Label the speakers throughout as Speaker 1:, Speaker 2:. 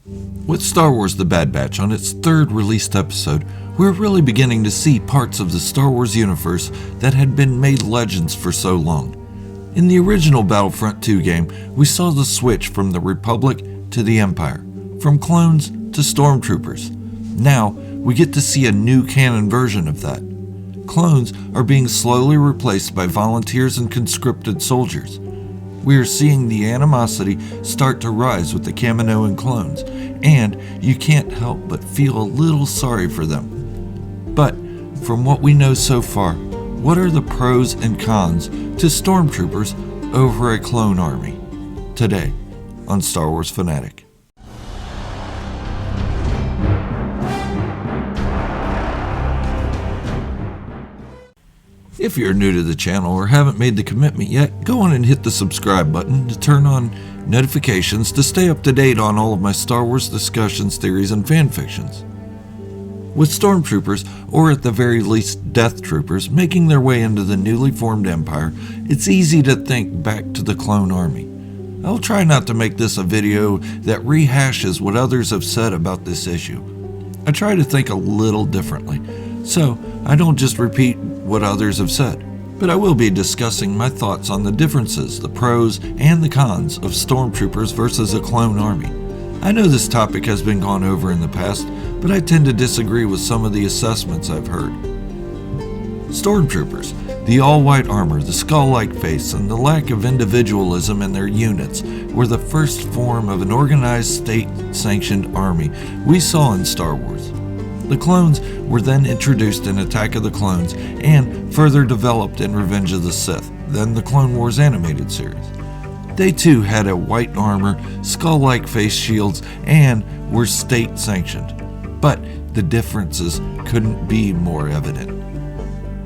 Speaker 1: With Star Wars The Bad Batch on its third released episode, we're really beginning to see parts of the Star Wars universe that had been made legends for so long. In the original Battlefront 2 game, we saw the switch from the Republic to the Empire, from clones to stormtroopers. Now, we get to see a new canon version of that. Clones are being slowly replaced by volunteers and conscripted soldiers. We are seeing the animosity start to rise with the Kaminoan clones, and you can't help but feel a little sorry for them. But, from what we know so far, what are the pros and cons to stormtroopers over a clone army? Today, on Star Wars FANATIC. If you're new to the channel or haven't made the commitment yet, go on and hit the subscribe button to turn on notifications to stay up to date on all of my Star Wars discussions, theories, and fanfictions. With stormtroopers, or at the very least death troopers, making their way into the newly formed Empire, it's easy to think back to the clone army. I'll try not to make this a video that rehashes what others have said about this issue. I try to think a little differently, so I don't just repeat what others have said, but I will be discussing my thoughts on the differences, the pros, and the cons of stormtroopers versus a clone army. I know this topic has been gone over in the past, but I tend to disagree with some of the assessments I've heard. Stormtroopers, the all-white armor, the skull-like face, and the lack of individualism in their units were the first form of an organized state-sanctioned army we saw in Star Wars. The clones were then introduced in Attack of the Clones and further developed in Revenge of the Sith, then the Clone Wars animated series. They too had a white armor, skull-like face shields, and were state-sanctioned. But the differences couldn't be more evident.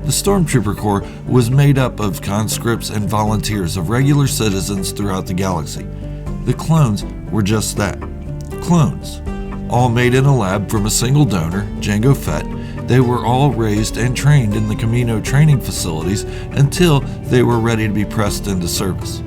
Speaker 1: The Stormtrooper Corps was made up of conscripts and volunteers of regular citizens throughout the galaxy. The clones were just that, clones. All made in a lab from a single donor, Jango Fett. They were all raised and trained in the Kamino training facilities until they were ready to be pressed into service.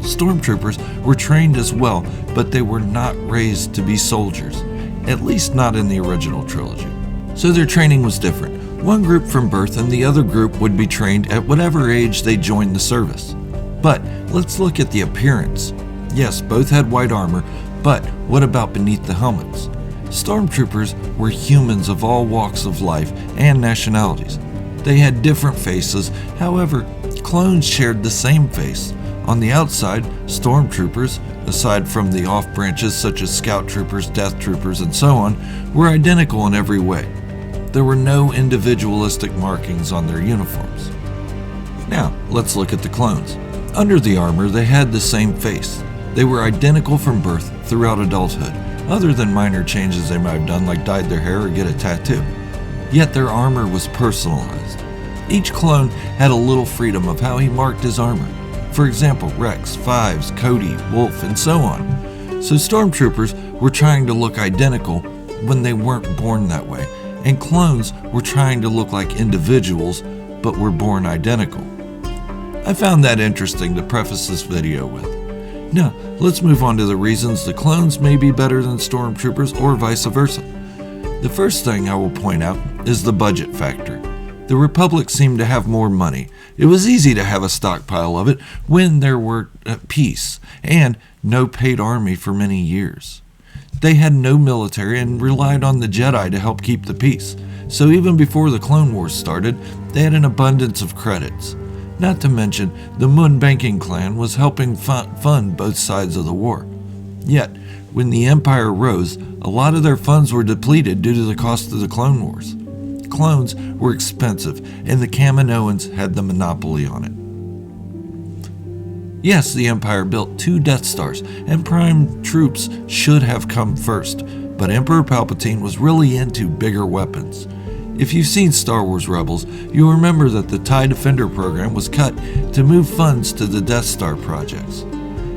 Speaker 1: Stormtroopers were trained as well, but they were not raised to be soldiers, at least not in the original trilogy. So their training was different. One group from birth and the other group would be trained at whatever age they joined the service. But let's look at the appearance. Yes, both had white armor, but what about beneath the helmets? Stormtroopers were humans of all walks of life and nationalities. They had different faces, however, clones shared the same face. On the outside, stormtroopers, aside from the off-branches such as scout troopers, death troopers, and so on, were identical in every way. There were no individualistic markings on their uniforms. Now, let's look at the clones. Under the armor, they had the same face. They were identical from birth throughout adulthood, other than minor changes they might have done like dyed their hair or get a tattoo. Yet their armor was personalized. Each clone had a little freedom of how he marked his armor. For example, Rex, Fives, Cody, Wolf, and so on. So stormtroopers were trying to look identical when they weren't born that way, and clones were trying to look like individuals but were born identical. I found that interesting to preface this video with. Now, let's move on to the reasons the clones may be better than stormtroopers or vice versa. The first thing I will point out is the budget factor. The Republic seemed to have more money. It was easy to have a stockpile of it when there were peace and no paid army for many years. They had no military and relied on the Jedi to help keep the peace. So even before the Clone Wars started, they had an abundance of credits. Not to mention, the Moon banking clan was helping fund both sides of the war. Yet, when the Empire rose, a lot of their funds were depleted due to the cost of the Clone Wars. Clones were expensive, and the Kaminoans had the monopoly on it. Yes, the Empire built 2 Death Stars, and prime troops should have come first, but Emperor Palpatine was really into bigger weapons. If you've seen Star Wars Rebels, you'll remember that the TIE Defender program was cut to move funds to the Death Star projects.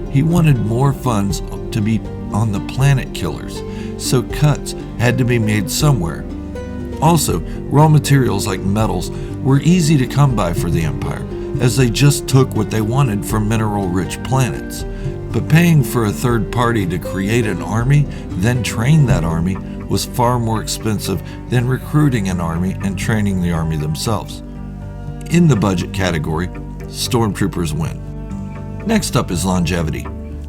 Speaker 1: He wanted more funds to be on the planet killers, so cuts had to be made somewhere. Also, raw materials like metals were easy to come by for the Empire, as they just took what they wanted from mineral-rich planets. But paying for a third party to create an army, then train that army, was far more expensive than recruiting an army and training the army themselves. In the budget category, Stormtroopers win. Next up is longevity.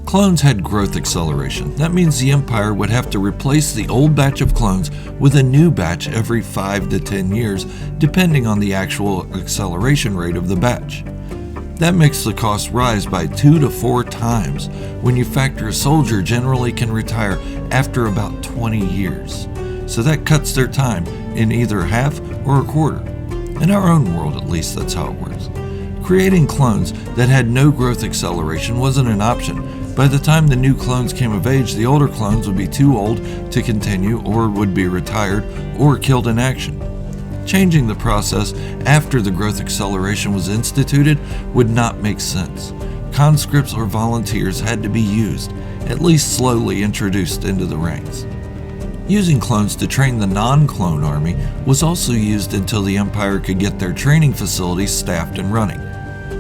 Speaker 1: Clones had growth acceleration. That means the Empire would have to replace the old batch of clones with a new batch every 5 to 10 years, depending on the actual acceleration rate of the batch. That makes the cost rise by 2 to 4 times when you factor a soldier generally can retire after about 20 years. So that cuts their time in either half or a quarter. In our own world, at least, that's how it works. Creating clones that had no growth acceleration wasn't an option. By the time the new clones came of age, the older clones would be too old to continue or would be retired or killed in action. Changing the process after the growth acceleration was instituted would not make sense. Conscripts or volunteers had to be used, at least slowly introduced into the ranks. Using clones to train the non-clone army was also used until the Empire could get their training facilities staffed and running.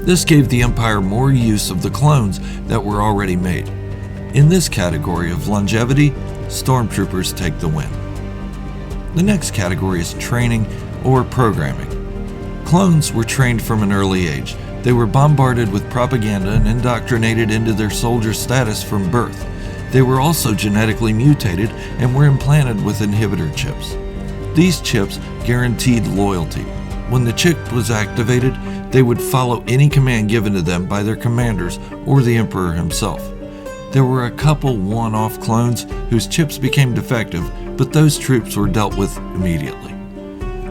Speaker 1: This gave the Empire more use of the clones that were already made. In this category of longevity, Stormtroopers take the win. The next category is training or programming. Clones were trained from an early age. They were bombarded with propaganda and indoctrinated into their soldier status from birth. They were also genetically mutated and were implanted with inhibitor chips. These chips guaranteed loyalty. When the chip was activated, they would follow any command given to them by their commanders or the Emperor himself. There were a couple one-off clones whose chips became defective, but those troops were dealt with immediately.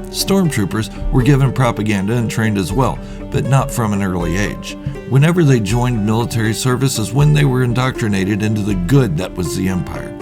Speaker 1: Stormtroopers were given propaganda and trained as well, but not from an early age. Whenever they joined military service is when they were indoctrinated into the good that was the Empire.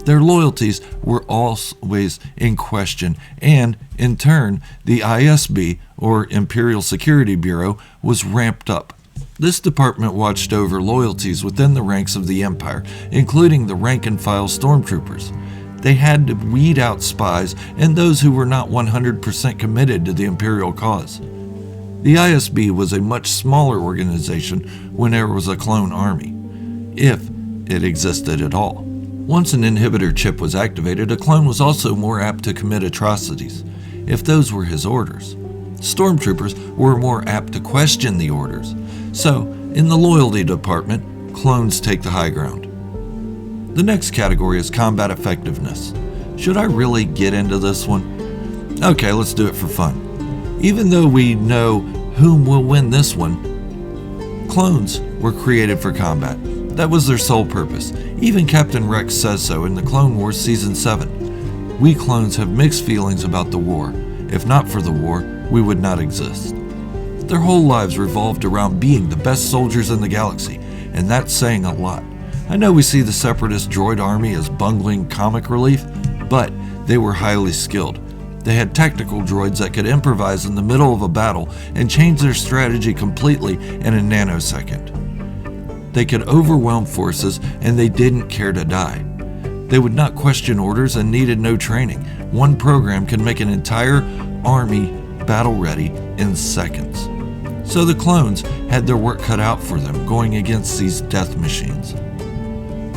Speaker 1: Their loyalties were always in question, and, in turn, the ISB, or Imperial Security Bureau, was ramped up. This department watched over loyalties within the ranks of the Empire, including the rank-and-file Stormtroopers. They had to weed out spies and those who were not 100% committed to the Imperial cause. The ISB was a much smaller organization when there was a clone army, if it existed at all. Once an inhibitor chip was activated, a clone was also more apt to commit atrocities, if those were his orders. Stormtroopers were more apt to question the orders. So, in the loyalty department, clones take the high ground. The next category is combat effectiveness. Should I really get into this one? Okay, let's do it for fun. Even though we know whom will win this one, clones were created for combat. That was their sole purpose. Even Captain Rex says so in the Clone Wars Season 7. We clones have mixed feelings about the war. If not for the war, we would not exist. Their whole lives revolved around being the best soldiers in the galaxy, and that's saying a lot. I know we see the Separatist droid army as bungling comic relief, but they were highly skilled. They had tactical droids that could improvise in the middle of a battle and change their strategy completely in a nanosecond. They could overwhelm forces, and they didn't care to die. They would not question orders and needed no training. One program could make an entire army battle-ready in seconds. So the clones had their work cut out for them going against these death machines.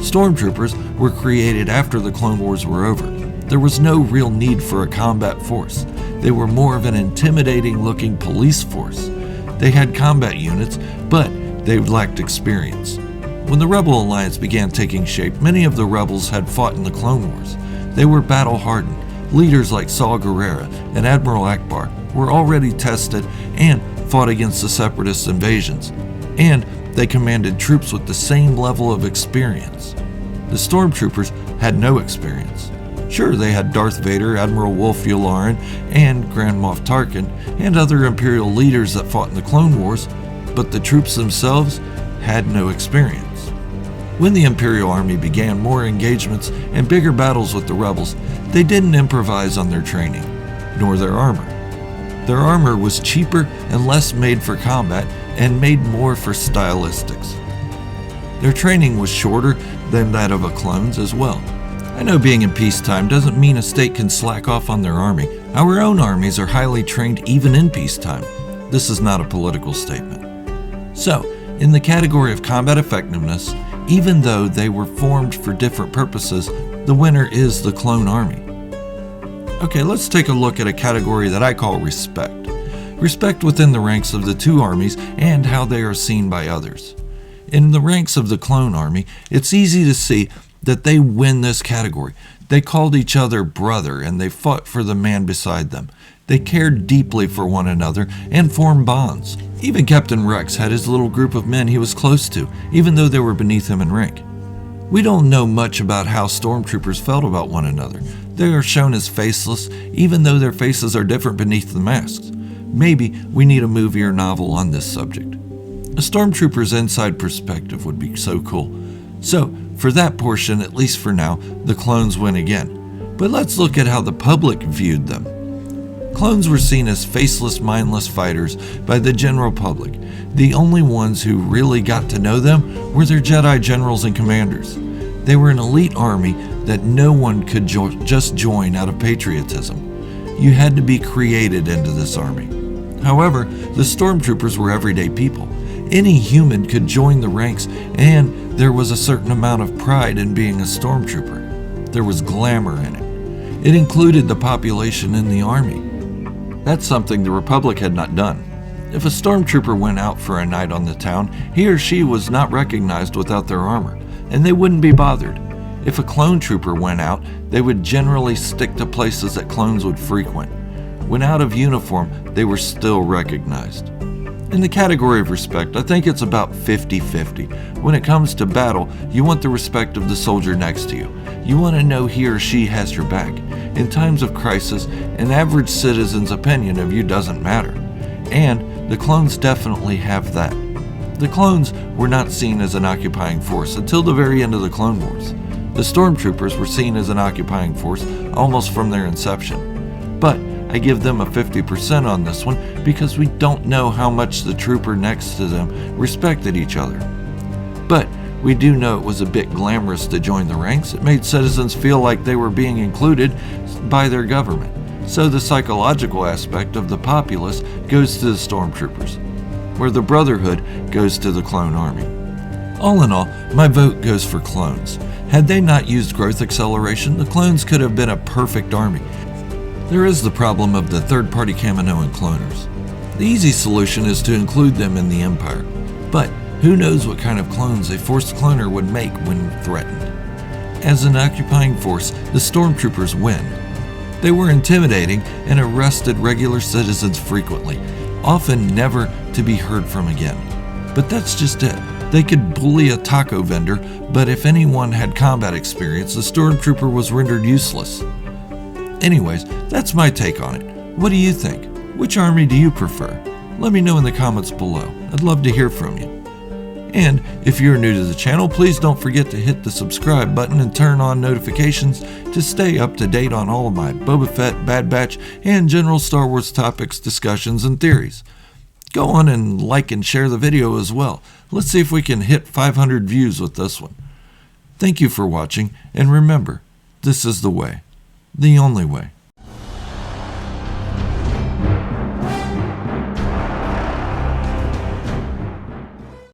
Speaker 1: Stormtroopers were created after the Clone Wars were over. There was no real need for a combat force. They were more of an intimidating-looking police force. They had combat units, but they lacked experience. When the Rebel Alliance began taking shape, many of the rebels had fought in the Clone Wars. They were battle-hardened. Leaders like Saw Gerrera and Admiral Akbar were already tested and fought against the Separatist invasions, and they commanded troops with the same level of experience. The Stormtroopers had no experience. Sure, they had Darth Vader, Admiral Wolf Yularen, and Grand Moff Tarkin, and other Imperial leaders that fought in the Clone Wars, but the troops themselves had no experience. When the Imperial Army began more engagements and bigger battles with the rebels, they didn't improvise on their training, nor their armor. Their armor was cheaper and less made for combat and made more for stylistics. Their training was shorter than that of a clone's as well. I know being in peacetime doesn't mean a state can slack off on their army. Our own armies are highly trained even in peacetime. This is not a political statement. So, in the category of combat effectiveness, Even though they were formed for different purposes, the winner is the clone army. Okay, let's take a look at a category that I call respect. Respect within the ranks of the two armies and how they are seen by others. In the ranks of the clone army, it's easy to see that they win this category. They called each other brother and they fought for the man beside them. They cared deeply for one another and formed bonds. Even Captain Rex had his little group of men he was close to, even though they were beneath him in rank. We don't know much about how stormtroopers felt about one another. They are shown as faceless, even though their faces are different beneath the masks. Maybe we need a movie or novel on this subject. A stormtrooper's inside perspective would be so cool. So, for that portion, at least for now, the clones win again. But let's look at how the public viewed them. Clones were seen as faceless, mindless fighters by the general public. The only ones who really got to know them were their Jedi generals and commanders. They were an elite army that no one could just join out of patriotism. You had to be created into this army. However, the stormtroopers were everyday people. Any human could join the ranks, and there was a certain amount of pride in being a stormtrooper. There was glamour in it. It included the population in the army. That's something the Republic had not done. If a stormtrooper went out for a night on the town, he or she was not recognized without their armor, and they wouldn't be bothered. If a clone trooper went out, they would generally stick to places that clones would frequent. When out of uniform, they were still recognized. In the category of respect, I think it's about 50-50. When it comes to battle, you want the respect of the soldier next to you. You want to know he or she has your back. In times of crisis, an average citizen's opinion of you doesn't matter. And the clones definitely have that. The clones were not seen as an occupying force until the very end of the Clone Wars. The stormtroopers were seen as an occupying force almost from their inception. But I give them a 50% on this one because we don't know how much the trooper next to them respected each other. But we do know it was a bit glamorous to join the ranks. It made citizens feel like they were being included by their government. So the psychological aspect of the populace goes to the stormtroopers, where the brotherhood goes to the clone army. All in all, my vote goes for clones. Had they not used growth acceleration, the clones could have been a perfect army. There is the problem of the third-party Kaminoan cloners. The easy solution is to include them in the Empire, but who knows what kind of clones a forced cloner would make when threatened. As an occupying force, the stormtroopers win. They were intimidating and arrested regular citizens frequently, often never to be heard from again. But that's just it. They could bully a taco vendor, but if anyone had combat experience, the stormtrooper was rendered useless. Anyways, that's my take on it. What do you think? Which army do you prefer? Let me know in the comments below. I'd love to hear from you. And if you're new to the channel, please don't forget to hit the subscribe button and turn on notifications to stay up to date on all of my Boba Fett, Bad Batch, and general Star Wars topics, discussions, and theories. Go on and like and share the video as well. Let's see if we can hit 500 views with this one. Thank you for watching, and remember, this is the way. The only way.